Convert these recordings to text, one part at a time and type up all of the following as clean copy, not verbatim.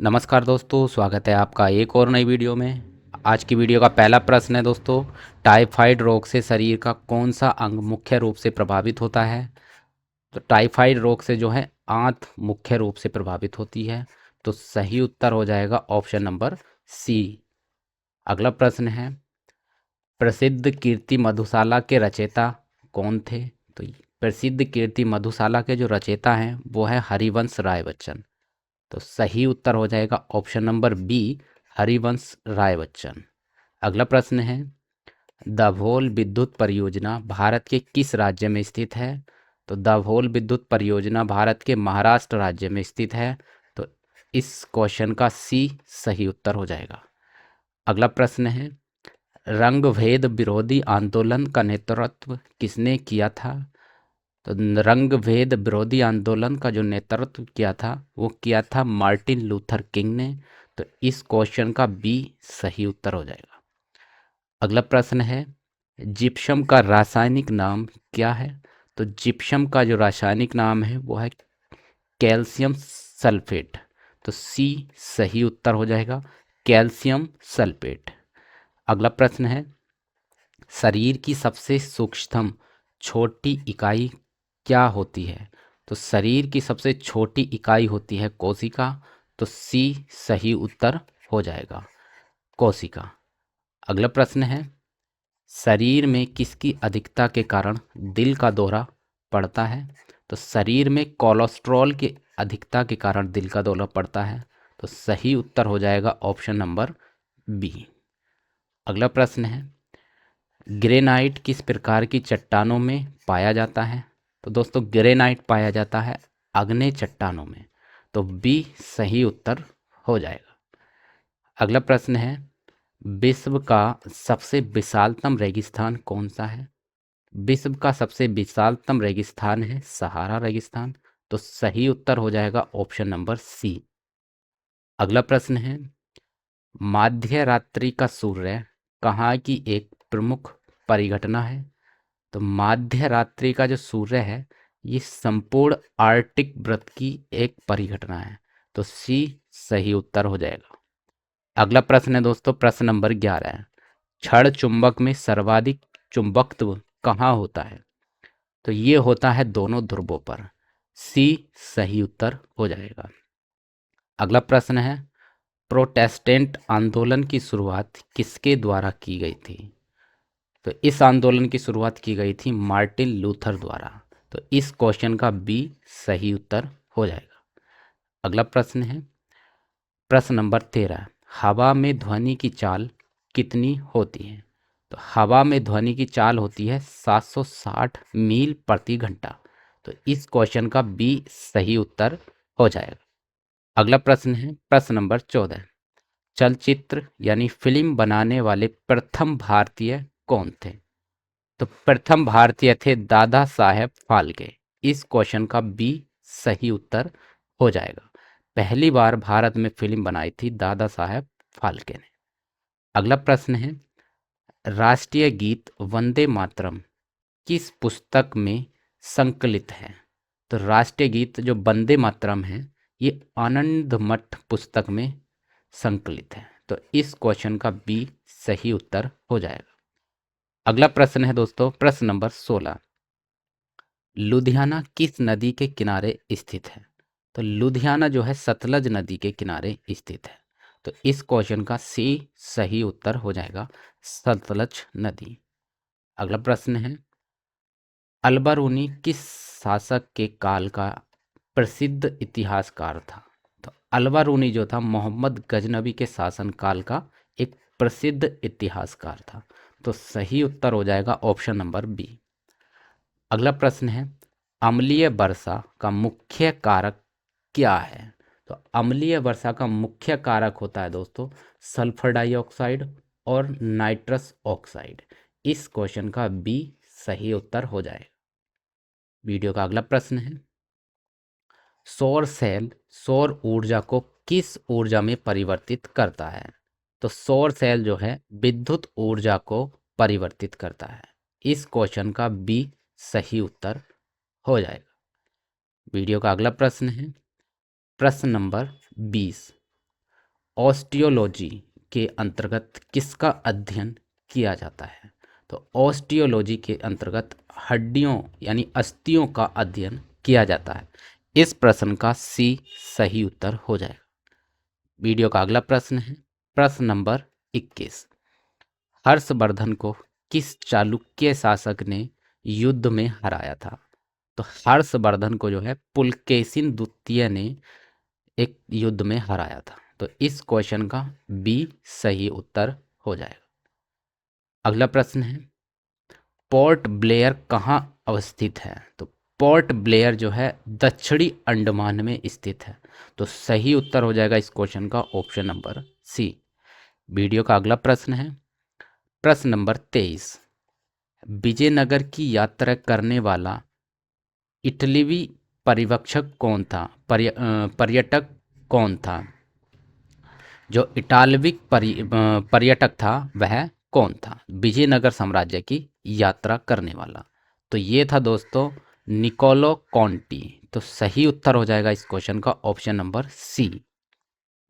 नमस्कार दोस्तों, स्वागत है आपका एक और नई वीडियो में। आज की वीडियो का पहला प्रश्न है दोस्तों, टाइफाइड रोग से शरीर का कौन सा अंग मुख्य रूप से प्रभावित होता है? तो टाइफाइड रोग से जो है आंत मुख्य रूप से प्रभावित होती है। तो सही उत्तर हो जाएगा ऑप्शन नंबर सी। अगला प्रश्न है, प्रसिद्ध कीर्ति मधुशाला के रचयिता कौन थे? तो प्रसिद्ध कीर्ति मधुशाला के जो रचयिता हैं वो है हरिवंश राय बच्चन। तो सही उत्तर हो जाएगा option number B, Harivansh Rai Bachchan. अगला प्रश्न है, दाभोल विद्युत परियोजना भारत के किस राज्य में स्थित है? तो दाभोल विद्युत परियोजना भारत के महाराष्ट्र राज्य में स्थित है। तो इस क्वेश्चन का सी सही उत्तर हो जाएगा। अगला प्रश्न है, रंग भेद विरोधी आंदोलन का नेतृत्व किसने किया था? तो रंग भेद विरोधी आंदोलन का जो नेतृत्व किया था वो किया था मार्टिन लूथर किंग ने। तो इस क्वेश्चन का बी सही उत्तर हो जाएगा। अगला प्रश्न है, जिप्सम का रासायनिक नाम क्या है? तो जिप्सम का जो रासायनिक नाम है वो है कैल्शियम सल्फेट। तो सी सही उत्तर हो जाएगा, कैल्शियम सल्फेट। अगला प्रश्न है, शरीर की सबसे सूक्ष्म छोटी इकाई क्या होती है? तो शरीर की सबसे छोटी इकाई होती है कोशिका। तो सी सही उत्तर हो जाएगा, कोशिका। अगला प्रश्न है, शरीर में किसकी अधिकता के कारण दिल का दौरा पड़ता है? तो शरीर में कोलेस्ट्रॉल की अधिकता के कारण दिल का दौरा पड़ता है। तो सही उत्तर हो जाएगा ऑप्शन नंबर बी। अगला प्रश्न है, ग्रेनाइट किस प्रकार की चट्टानों में पाया जाता है? तो दोस्तों ग्रेनाइट पाया जाता है आग्नेय चट्टानों में। तो बी सही उत्तर हो जाएगा। अगला प्रश्न है, विश्व का सबसे विशालतम रेगिस्तान कौन सा है? विश्व का सबसे विशालतम रेगिस्तान है सहारा रेगिस्तान। तो सही उत्तर हो जाएगा ऑप्शन नंबर सी। अगला प्रश्न है, मध्य रात्रि का सूर्य कहाँ की एक प्रमुख परिघटना है? तो मध्य रात्रि का जो सूर्य है ये संपूर्ण आर्कटिक वृत्त की एक परिघटना है। तो सी सही उत्तर हो जाएगा। अगला प्रश्न है दोस्तों, प्रश्न नंबर 11 है, क्षण चुंबक में सर्वाधिक चुंबकत्व कहाँ होता है? तो ये होता है दोनों ध्रुवों पर। सी सही उत्तर हो जाएगा। अगला प्रश्न है, प्रोटेस्टेंट आंदोलन की शुरुआत किसके द्वारा की गई थी? तो इस आंदोलन की शुरुआत की गई थी मार्टिन लूथर द्वारा। तो इस क्वेश्चन का बी सही उत्तर हो जाएगा। अगला प्रश्न है, प्रश्न नंबर 13, हवा में ध्वनि की चाल कितनी होती है? तो हवा में ध्वनि की चाल होती है 760 मील प्रति घंटा। तो इस क्वेश्चन का बी सही उत्तर हो जाएगा। अगला प्रश्न है, प्रश्न नंबर 14, चलचित्र यानी फिल्म बनाने वाले प्रथम भारतीय कौन थे? तो प्रथम भारतीय थे दादा साहेब फाल्के। इस क्वेश्चन का बी सही उत्तर हो जाएगा। पहली बार भारत में फिल्म बनाई थी दादा साहेब फाल्के ने। अगला प्रश्न है, राष्ट्रीय गीत वंदे मातरम किस पुस्तक में संकलित है? तो राष्ट्रीय गीत जो वंदे मातरम है ये आनंद मठ पुस्तक में संकलित है। तो इस क्वेश्चन का बी सही उत्तर हो जाएगा। अगला प्रश्न है दोस्तों, प्रश्न नंबर 16, लुधियाना किस नदी के किनारे स्थित है? तो लुधियाना जो है सतलज नदी के किनारे स्थित है। तो इस क्वेश्चन का सी सही उत्तर हो जाएगा, सतलज नदी। अगला प्रश्न है, अलबरूनी किस शासक के काल का प्रसिद्ध इतिहासकार था? तो अलबरूनी जो था मोहम्मद गजनबी के शासन काल का एक प्रसिद्ध इतिहासकार था। तो सही उत्तर हो जाएगा ऑप्शन नंबर बी। अगला प्रश्न है, अम्लीय वर्षा का मुख्य कारक क्या है? तो अम्लीय वर्षा का मुख्य कारक होता है दोस्तों सल्फर डाइऑक्साइड और नाइट्रस ऑक्साइड। इस क्वेश्चन का बी सही उत्तर हो जाएगा। वीडियो का अगला प्रश्न है, सौर सेल सौर ऊर्जा को किस ऊर्जा में परिवर्तित करता है? तो सौर सेल जो है विद्युत ऊर्जा को परिवर्तित करता है। इस क्वेश्चन का बी सही उत्तर हो जाएगा। वीडियो का अगला प्रश्न है, प्रश्न नंबर 20, ऑस्टियोलॉजी के अंतर्गत किसका अध्ययन किया जाता है? तो ऑस्टियोलॉजी के अंतर्गत हड्डियों यानी अस्थियों का अध्ययन किया जाता है। इस प्रश्न का सी सही उत्तर हो जाएगा। वीडियो का अगला प्रश्न है प्रश्न नंबर 21। हर्षवर्धन को किस चालुक्य शासक ने युद्ध में हराया था? तो हर्षवर्धन को जो है पुलकेशिन द्वितीय ने एक युद्ध में हराया था। तो इस क्वेश्चन का बी सही उत्तर हो जाएगा। अगला प्रश्न है पोर्ट ब्लेयर कहाँ अवस्थित है? तो पोर्ट ब्लेयर जो है दक्षिणी अंडमान में स्थित है। तो सही उत्तर हो जाएगा इस क्वेश्चन का ऑप्शन नंबर सी। वीडियो का अगला प्रश्न है प्रश्न नंबर 23। विजयनगर की यात्रा करने वाला इटलीवी परिवक्षक कौन था? पर्यटक कौन था? जो इटालविक पर्यटक था वह कौन था विजयनगर साम्राज्य की यात्रा करने वाला? तो ये था दोस्तों निकोलो कॉन्टी। तो सही उत्तर हो जाएगा इस क्वेश्चन का ऑप्शन नंबर सी।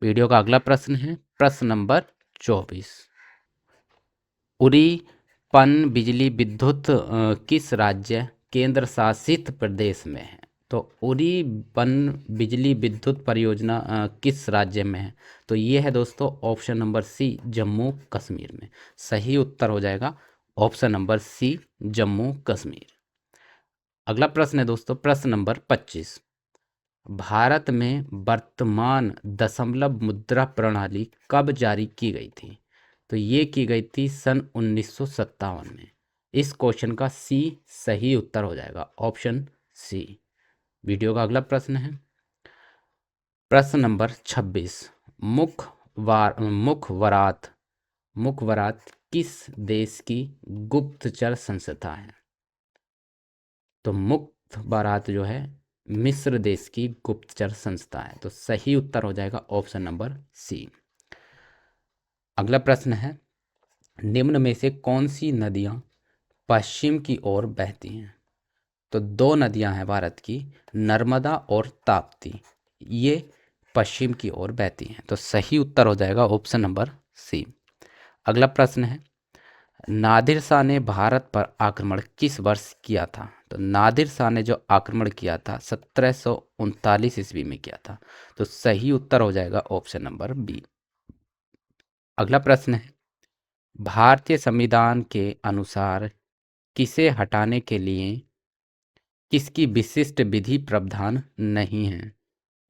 वीडियो का अगला प्रश्न है प्रश्न नंबर 24। उरी पन बिजली विद्युत किस राज्य केंद्र शासित प्रदेश में है? तो उरी पन बिजली विद्युत परियोजना किस राज्य में है? तो ये है दोस्तों option number C Jammu Kashmir में। सही उत्तर हो जाएगा option number C Jammu Kashmir. अगला प्रश्न है दोस्तों प्रश्न नंबर 25। भारत में वर्तमान दशमलव मुद्रा प्रणाली कब जारी की गई थी? तो ये की गई थी सन 1957 में। इस क्वेश्चन का सी सही उत्तर हो जाएगा ऑप्शन सी। वीडियो का अगला प्रश्न है प्रश्न नंबर 26। मुखवरात किस देश की गुप्तचर संस्था है? तो मुखबरात जो है मिस्र देश की गुप्तचर संस्था है। तो सही उत्तर हो जाएगा ऑप्शन नंबर सी। अगला प्रश्न है निम्न में से कौन सी नदियां पश्चिम की ओर बहती हैं? तो दो नदियां हैं भारत की नर्मदा और ताप्ती। ये पश्चिम की ओर बहती हैं। तो सही उत्तर हो जाएगा ऑप्शन नंबर सी। अगला प्रश्न है नादिर शाह ने भारत पर आक्रमण किस वर्ष किया था? तो नादिर शाह ने जो आक्रमण किया था 1739 ईस्वी में किया था। तो सही उत्तर हो जाएगा ऑप्शन नंबर बी। अगला प्रश्न है भारतीय संविधान के अनुसार किसे हटाने के लिए किसकी विशिष्ट विधि प्रावधान नहीं है?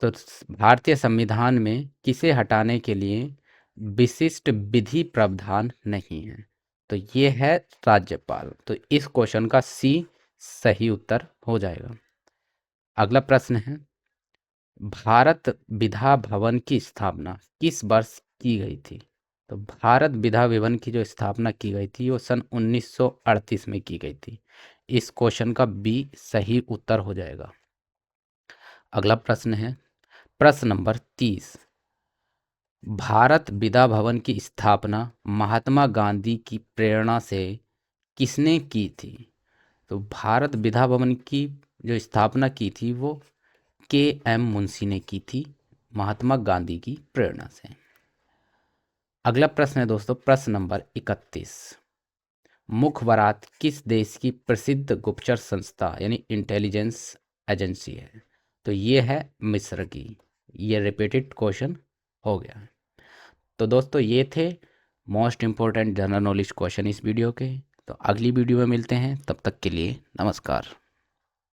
तो भारतीय संविधान में किसे हटाने के लिए विशिष्ट विधि प्रावधान नहीं है? तो ये है राज्यपाल। तो इस क्वेश्चन का सी सही उत्तर हो जाएगा। अगला प्रश्न है भारत विधा भवन की स्थापना किस वर्ष की गई थी? तो भारत विधा भवन की जो स्थापना की गई थी वो सन 1938 में की गई थी। इस क्वेश्चन का बी सही उत्तर हो जाएगा। अगला प्रश्न है प्रश्न नंबर 30। भारत विधा भवन की स्थापना महात्मा गांधी की प्रेरणा से किसने की थी? तो भारत विधा भवन की जो स्थापना की थी वो के.एम. मुंशी ने की थी महात्मा गांधी की प्रेरणा से। अगला प्रश्न है दोस्तों प्रश्न नंबर 31। मुखबरात किस देश की प्रसिद्ध गुप्तचर संस्था यानी इंटेलिजेंस एजेंसी है? तो ये है मिस्र की। ये रिपीटेड क्वेश्चन हो गया। तो दोस्तों ये थे most important general knowledge question इस वीडियो के। तो अगली वीडियो में मिलते हैं, तब तक के लिए नमस्कार।